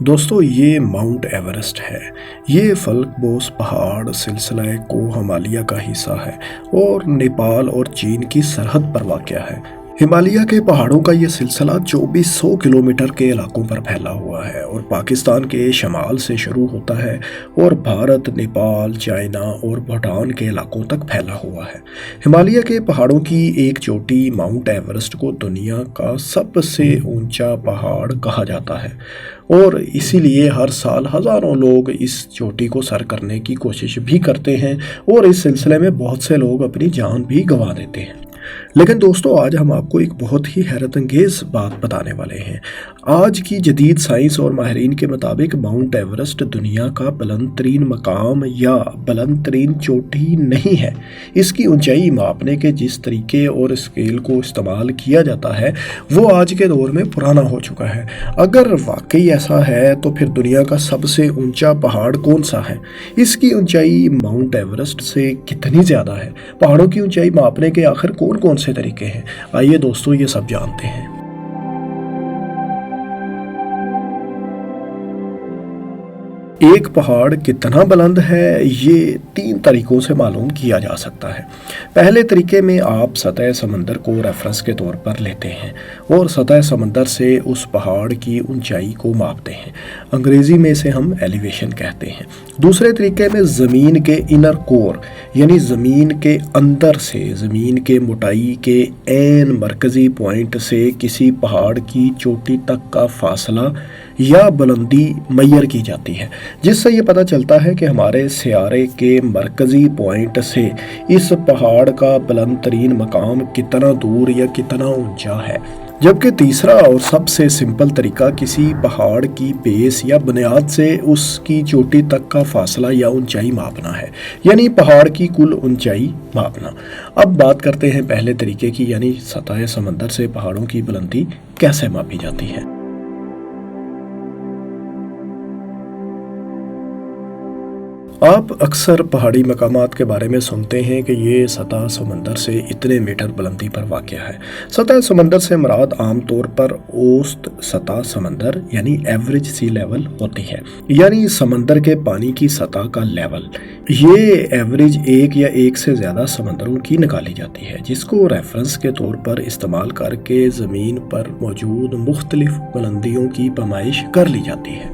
دوستو یہ Mount Everest ہے۔ یہ فلک بوس پہاڑ سلسلہ کوہ ہمالیہ کا حصہ ہے اور نیپال اور چین کی سرحد پر واقع ہے۔ ہمالیہ کے پہاڑوں کا یہ سلسلہ 2400 کلومیٹر کے علاقوں پر پھیلا ہوا ہے اور پاکستان کے شمال سے شروع ہوتا ہے اور بھارت، نیپال، چائنا اور بھوٹان کے علاقوں تک پھیلا ہوا ہے۔ ہمالیہ کے پہاڑوں کی ایک چوٹی ماؤنٹ ایورسٹ کو دنیا کا سب سے اونچا پہاڑ کہا جاتا ہے اور اسی لیے ہر سال ہزاروں لوگ اس چوٹی کو سر کرنے کی کوشش بھی کرتے ہیں اور اس سلسلے میں بہت سے لوگ اپنی جان بھی گنوا دیتے ہیں۔ لیکن دوستو آج ہم آپ کو ایک بہت ہی حیرت انگیز بات بتانے والے ہیں۔ آج کی جدید سائنس اور ماہرین کے مطابق ماؤنٹ ایورسٹ دنیا کا بلند ترین مقام یا بلند ترین چوٹی نہیں ہے۔ اس کی اونچائی ماپنے کے جس طریقے اور اسکیل کو استعمال کیا جاتا ہے وہ آج کے دور میں پرانا ہو چکا ہے۔ اگر واقعی ایسا ہے تو پھر دنیا کا سب سے اونچا پہاڑ کون سا ہے؟ اس کی اونچائی ماؤنٹ ایورسٹ سے کتنی زیادہ ہے؟ پہاڑوں کی اونچائی ماپنے کے آخر کون سے طریقے ہیں؟ آئیے دوستو یہ سب جانتے ہیں۔ ایک پہاڑ کتنا بلند ہے یہ 3 طریقوں سے معلوم کیا جا سکتا ہے۔ پہلے طریقے میں آپ سطح سمندر کو ریفرنس کے طور پر لیتے ہیں اور سطح سمندر سے اس پہاڑ کی اونچائی کو ماپتے ہیں۔ انگریزی میں اسے ہم ایلیویشن کہتے ہیں۔ دوسرے طریقے میں زمین کے انر کور یعنی زمین کے اندر سے زمین کے موٹائی کے عین مرکزی پوائنٹ سے کسی پہاڑ کی چوٹی تک کا فاصلہ یا بلندی معیار کی جاتی ہے، جس سے یہ پتہ چلتا ہے کہ ہمارے سیارے کے مرکزی پوائنٹ سے اس پہاڑ کا بلند ترین مقام کتنا دور یا کتنا اونچا ہے۔ جبکہ تیسرا اور سب سے سمپل طریقہ کسی پہاڑ کی بیس یا بنیاد سے اس کی چوٹی تک کا فاصلہ یا اونچائی ماپنا ہے، یعنی پہاڑ کی کل اونچائی ماپنا۔ اب بات کرتے ہیں پہلے طریقے کی، یعنی سطح سمندر سے پہاڑوں کی بلندی کیسے ماپی جاتی ہے۔ آپ اکثر پہاڑی مقامات کے بارے میں سنتے ہیں کہ یہ سطح سمندر سے اتنے میٹر بلندی پر واقع ہے۔ سطح سمندر سے مراد عام طور پر اوسط سطح سمندر یعنی ایوریج سی لیول ہوتی ہے، یعنی سمندر کے پانی کی سطح کا لیول۔ یہ ایوریج ایک یا ایک سے زیادہ سمندروں کی نکالی جاتی ہے، جس کو ریفرنس کے طور پر استعمال کر کے زمین پر موجود مختلف بلندیوں کی پیمائش کر لی جاتی ہے۔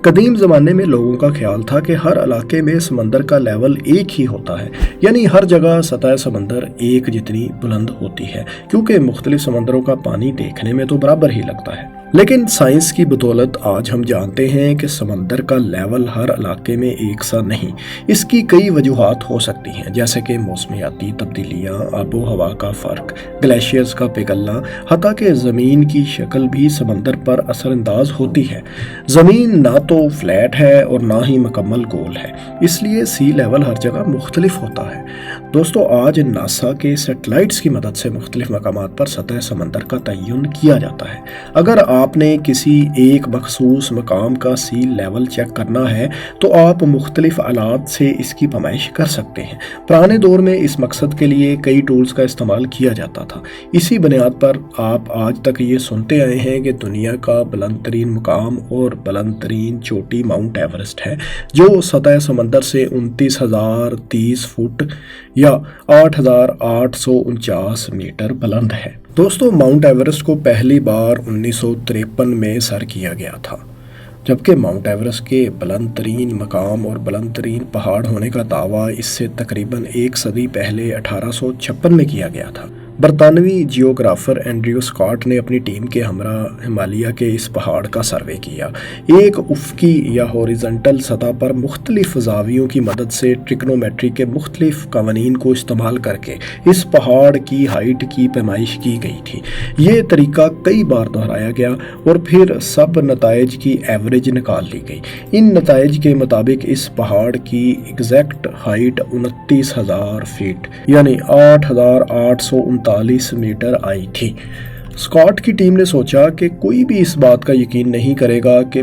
قدیم زمانے میں لوگوں کا خیال تھا کہ ہر علاقے میں سمندر کا لیول ایک ہی ہوتا ہے، یعنی ہر جگہ سطح سمندر ایک جتنی بلند ہوتی ہے، کیونکہ مختلف سمندروں کا پانی دیکھنے میں تو برابر ہی لگتا ہے۔ لیکن سائنس کی بدولت آج ہم جانتے ہیں کہ سمندر کا لیول ہر علاقے میں ایک سا نہیں۔ اس کی کئی وجوہات ہو سکتی ہیں، جیسے کہ موسمیاتی تبدیلیاں، آب و ہوا کا فرق، گلیشیئرز کا پگھلنا، حتیٰ کہ زمین کی شکل بھی سمندر پر اثر انداز ہوتی ہے۔ زمین نہ تو فلیٹ ہے اور نہ ہی مکمل گول ہے، اس لیے سی لیول ہر جگہ مختلف ہوتا ہے۔ دوستو آج ناسا کے سیٹلائٹس کی مدد سے مختلف مقامات پر سطح سمندر کا تعین کیا جاتا ہے۔ اگر آپ نے کسی ایک مخصوص مقام کا سی لیول چیک کرنا ہے تو آپ مختلف آلات سے اس کی پیمائش کر سکتے ہیں۔ پرانے دور میں اس مقصد کے لیے کئی ٹولز کا استعمال کیا جاتا تھا۔ اسی بنیاد پر آپ آج تک یہ سنتے آئے ہیں کہ دنیا کا بلند ترین مقام اور بلند ترین چوٹی ماؤنٹ ایورسٹ ہے، جو سطح سمندر سے 29,030 فٹ یا 8,849 میٹر بلند ہے۔ دوستو ماؤنٹ ایورسٹ کو پہلی بار 1953 میں سر کیا گیا تھا، جبکہ ماؤنٹ ایورسٹ کے بلند ترین مقام اور بلند ترین پہاڑ ہونے کا دعویٰ اس سے تقریباً 1 صدی پہلے 1856 میں کیا گیا تھا۔ برطانوی جیوگرافر اینڈریو اسکاٹ نے اپنی ٹیم کے ہمراہ ہمالیہ کے اس پہاڑ کا سروے کیا۔ ایک افقی یا ہاریزونٹل سطح پر مختلف زاویوں کی مدد سے ٹریگنومیٹری کے مختلف قوانین کو استعمال کر کے اس پہاڑ کی ہائٹ کی پیمائش کی گئی تھی۔ یہ طریقہ کئی بار دہرایا گیا اور پھر سب نتائج کی ایوریج نکال لی گئی۔ ان نتائج کے مطابق اس پہاڑ کی ایگزیکٹ ہائٹ 29,000 فیٹ یعنی 8,849 میٹر آئی تھی۔ اسکاٹ کی ٹیم نے سوچا کہ کوئی بھی اس بات کا یقین نہیں کرے گا کہ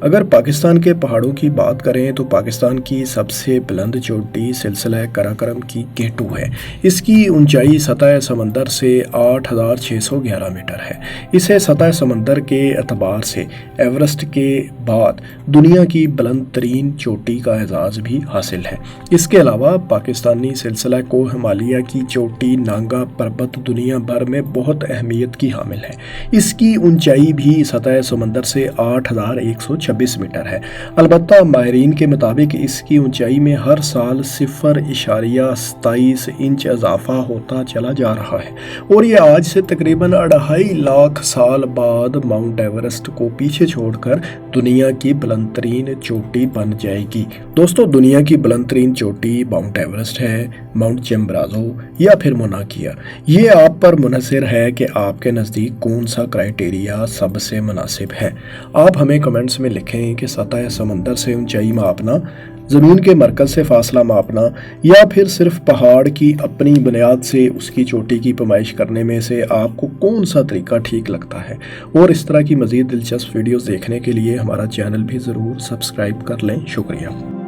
اگر پاکستان کے پہاڑوں کی بات کریں تو پاکستان کی سب سے بلند چوٹی سلسلہ قراقرم کی K2 ہے۔ اس کی اونچائی سطح سمندر سے 8611 میٹر ہے۔ اسے سطح سمندر کے اعتبار سے ایورسٹ کے بعد دنیا کی بلند ترین چوٹی کا اعزاز بھی حاصل ہے۔ اس کے علاوہ پاکستانی سلسلہ کوہ ہمالیہ کی چوٹی نانگا پربت دنیا بھر میں بہت اہمیت کی حامل ہے۔ اس کی اونچائی بھی سطح سمندر سے 8126 میٹر ہے۔ البتہ ماہرین کے مطابق اس کی اونچائی میں ہر سال 0.27 انچ اضافہ ہوتا چلا جا رہا ہے اور یہ آج سے تقریباً 2.5 لاکھ سال بعد ماؤنٹ ایورسٹ کو پیچھے چھوڑ کر دنیا کی بلند ترین چوٹی بن جائے گی۔ دوستو، دنیا کی بلند ترین چوٹی ماؤنٹ ایورسٹ ہے، ماؤنٹ چمبرازو یا پھر موناکیا۔ یہ آپ پر منحصر ہے کہ آپ کے نزدیک کون سا کرائیٹیریا سب سے مناسب ہے۔ آپ ہمیں کمنٹس میں لکھیں کہ سطح سمندر سے اونچائی ماپنا، زمین کے مرکز سے فاصلہ ماپنا یا پھر صرف پہاڑ کی اپنی بنیاد سے اس کی چوٹی کی پیمائش کرنے میں سے آپ کو کون سا طریقہ ٹھیک لگتا ہے۔ اور اس طرح کی مزید دلچسپ ویڈیوز دیکھنے کے لیے ہمارا چینل بھی ضرور سبسکرائب کر لیں۔ شکریہ۔